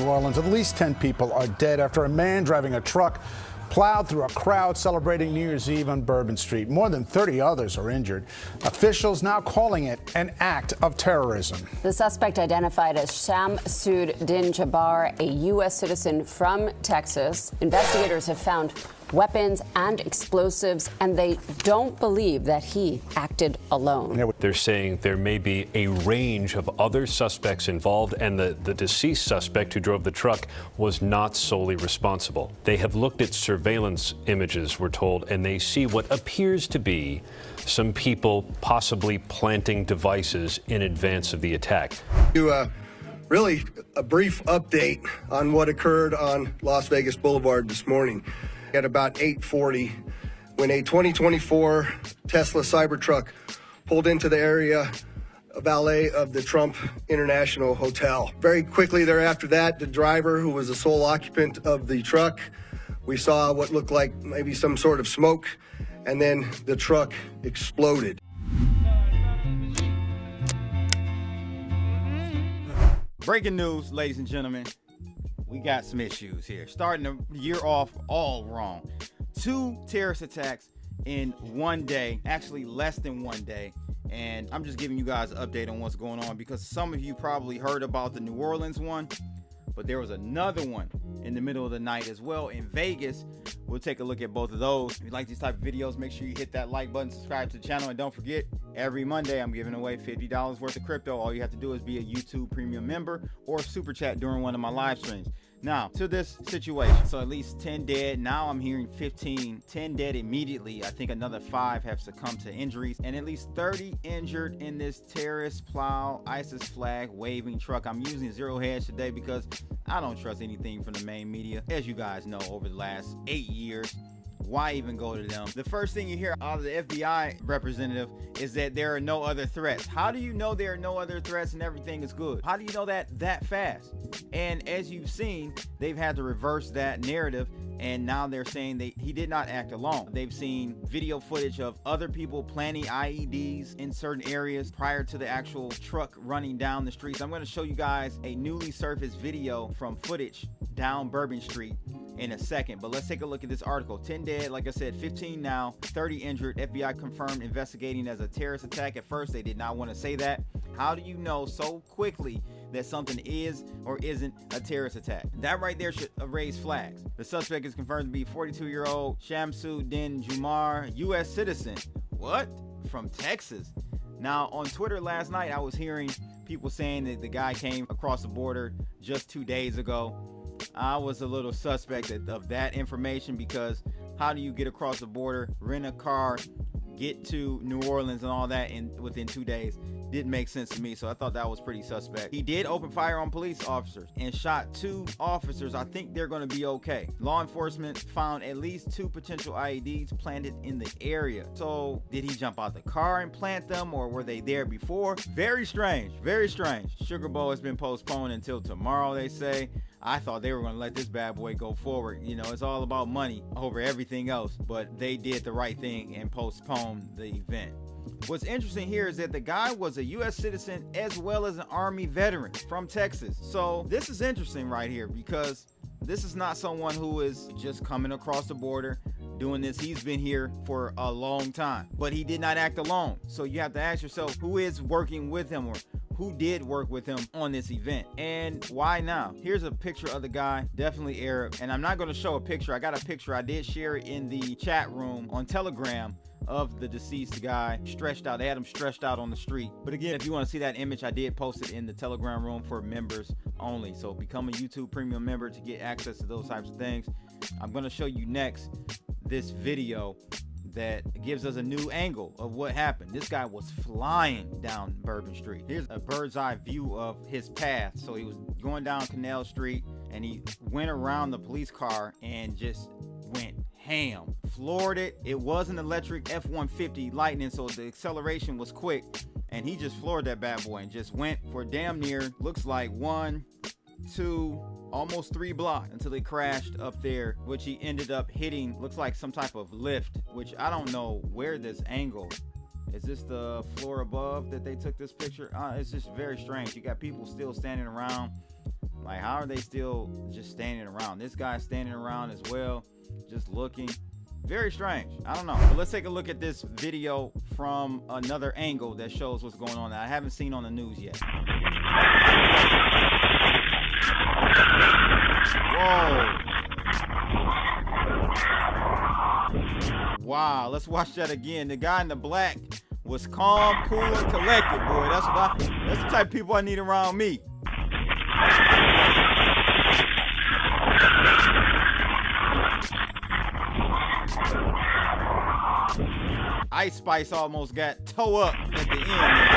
New Orleans. At least 10 people are dead after a man driving a truck plowed through a crowd celebrating New Year's Eve on Bourbon Street. More than 30 others are injured. Officials now calling it an act of terrorism. The suspect, identified as Shamsuddin Jabbar, a U.S. citizen from Texas. Investigators have found weapons and explosives, and they don't believe that he acted alone. They're saying there may be a range of other suspects involved, and the deceased suspect who drove the truck was not solely responsible. They have looked at surveillance images, we're told, and they see what appears to be some people possibly planting devices in advance of the attack. Really a brief update on what occurred on Las Vegas Boulevard this morning. At about 8:40, when a 2024 Tesla Cybertruck pulled into the area valet of the Trump International Hotel. Very quickly thereafter that, the driver, who was the sole occupant of the truck, we saw what looked like maybe some sort of smoke, and then the truck exploded. Breaking news, ladies and gentlemen. We got some issues here. Starting the year off all wrong. 2 terrorist attacks in one day, actually less than one day. And I'm just giving you guys an update on what's going on because some of you probably heard about the New Orleans one, but there was another one in the middle of the night as well in Vegas. We'll take a look at both of those. If you like these type of videos, make sure you hit that like button, subscribe to the channel, and don't forget, every Monday I'm giving away $50 worth of crypto. All you have to do is be a YouTube premium member or super chat during one of my live streams. Now, to this situation. So at least 10 dead. Now I'm hearing 15. 10 dead immediately. I think another 5 have succumbed to injuries. And at least 30 injured in this terrorist plow, ISIS flag waving truck. I'm using zero hedge today because I don't trust anything from the main media. As you guys know, over the last 8 years, why even go to them? The first thing you hear out of the FBI representative is that there are no other threats. How do you know there are no other threats and everything is good? How do you know that fast? And as you've seen, they've had to reverse that narrative, and now they're saying he did not act alone. They've seen video footage of other people planting IEDs in certain areas prior to the actual truck running down the streets. I'm going to show you guys a newly surfaced video from footage down Bourbon Street in a second, but let's take a look at this article. 10 dead, like I said, 15 now, 30 injured. FBI confirmed investigating as a terrorist attack. At first, they did not want to say that. How do you know so quickly that something is or isn't a terrorist attack? That right there should raise flags. The suspect is confirmed to be 42-year-old Shamsuddin Jabbar, U.S. citizen. What? From Texas. Now, on Twitter last night, I was hearing people saying that the guy came across the border just 2 days ago. I was a little suspect of that information because how do you get across the border, rent a car, get to New Orleans and all that within 2 days? Didn't make sense to me, so I thought that was pretty suspect. He did open fire on police officers and shot 2 officers. I think they're going to be okay. Law enforcement found at least 2 potential IEDs planted in the area. So did he jump out the car and plant them, or were they there before? Very strange, very strange. Sugar Bowl has been postponed until tomorrow, they say. I thought they were going to let this bad boy go forward. You know, it's all about money over everything else, but they did the right thing and postponed the event. What's interesting here is that the guy was a U.S. citizen as well as an Army veteran from Texas. So this is interesting right here because this is not someone who is just coming across the border doing this. He's been here for a long time, but he did not act alone. So you have to ask yourself, who is working with him, or who did work with him on this event, and why now? Here's a picture of the guy, definitely Arab, and I'm not going to show a picture. I got a picture. I did share it in the chat room on Telegram of the deceased guy stretched out. They had him stretched out on the street. But again, if you want to see that image, I did post it in the Telegram room for members only. So become a YouTube premium member to get access to those types of things. I'm going to show you next this video that gives us a new angle of what happened. This guy was flying down Bourbon Street. Here's a bird's eye view of his path. So he was going down Canal Street and he went around the police car and just went ham. Floored it. It was an electric F-150 Lightning, so the acceleration was quick, and he just floored that bad boy and just went for damn near, looks like 1, 2, almost 3 blocks until they crashed up there, which he ended up hitting, looks like some type of lift, which I don't know where this angle. Is this the floor above that they took this picture? It's just very strange. You got people still standing around Like, how are they still just standing around? This guy's standing around as well, just looking. Very strange. I don't know. But let's take a look at this video from another angle that shows what's going on that I haven't seen on the news yet. Whoa. Wow, let's watch that again. The guy in the black was calm, cool, and collected, boy. That's the type of people I need around me. Ice Spice almost got toe up at the end there.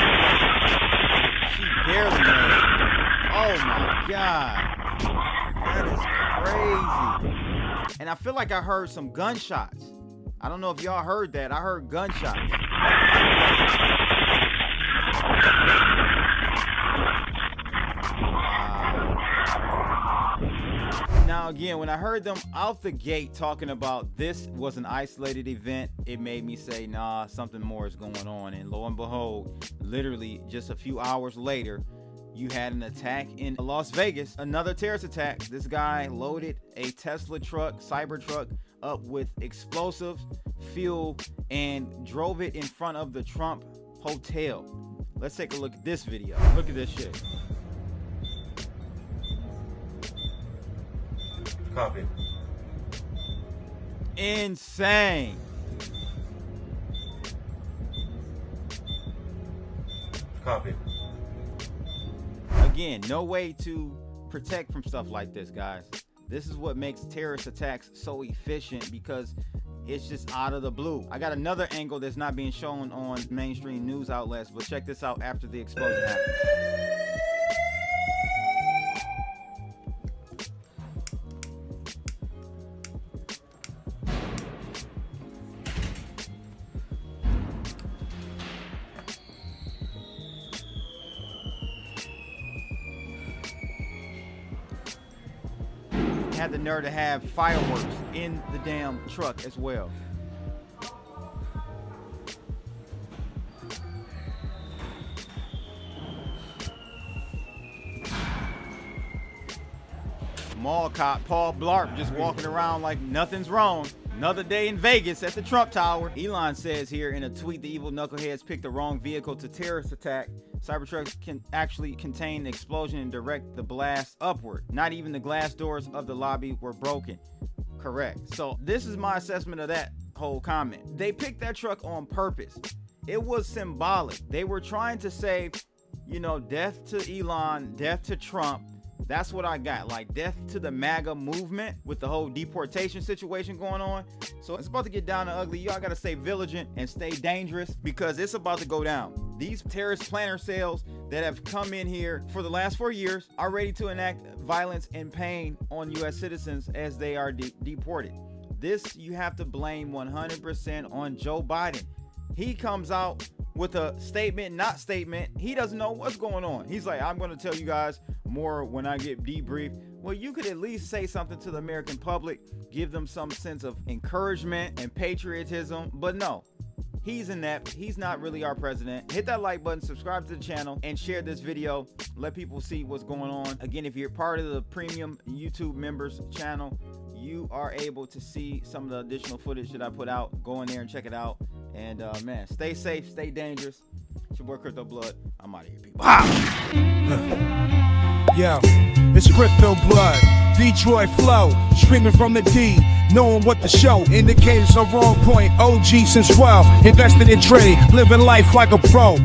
She barely made it. Oh my God. That is crazy. And I feel like I heard some gunshots. I don't know if y'all heard that. I heard gunshots. Now again, when I heard them out the gate talking about this was an isolated event, it made me say, nah, something more is going on. And lo and behold, literally just a few hours later, you had an attack in Las Vegas, another terrorist attack. This guy loaded a Tesla truck, Cybertruck, up with explosives, fuel, and drove it in front of the Trump Hotel. Let's take a look at this video. Look at this shit. Copy. Insane. Copy. Again, no way to protect from stuff like this, guys. This is what makes terrorist attacks so efficient, because it's just out of the blue. I got another angle that's not being shown on mainstream news outlets, but check this out after the explosion happened. Had the nerve to have fireworks in the damn truck as well. Mall cop Paul Blart just walking around like nothing's wrong. Another day in Vegas at the Trump Tower. Elon says here in a tweet, the evil knuckleheads picked the wrong vehicle to terrorist attack. Cybertrucks can actually contain the explosion and direct the blast upward. Not even the glass doors of the lobby were broken. Correct. So this is my assessment of that whole comment. They picked that truck on purpose. It was symbolic. They were trying to say, you know, death to Elon, death to Trump. That's what I got, like death to the MAGA movement with the whole deportation situation going on. So it's about to get down to ugly. Y'all gotta stay vigilant and stay dangerous, because it's about to go down. These terrorist planner cells that have come in here for the last 4 years are ready to enact violence and pain on U.S. citizens as they are deported. This you have to blame 100% on Joe Biden. He comes out with a statement, not statement. He doesn't know what's going on. He's like, I'm going to tell you guys more when I get debriefed. Well, you could at least say something to the American public, give them some sense of encouragement and patriotism. But no, he's inept. He's not really our president. Hit that like button, subscribe to the channel, and share this video. Let people see what's going on. Again, if you're part of the premium YouTube members channel, you are able to see some of the additional footage that I put out. Go in there and check it out. And man, stay safe, stay dangerous. It's your boy Crypto Blood. I'm out of here, people. Yo, it's Crypto Blood, Detroit flow, streaming from the D, knowing what the show, indicators are on point, OG since 12, invested in trade, living life like a pro.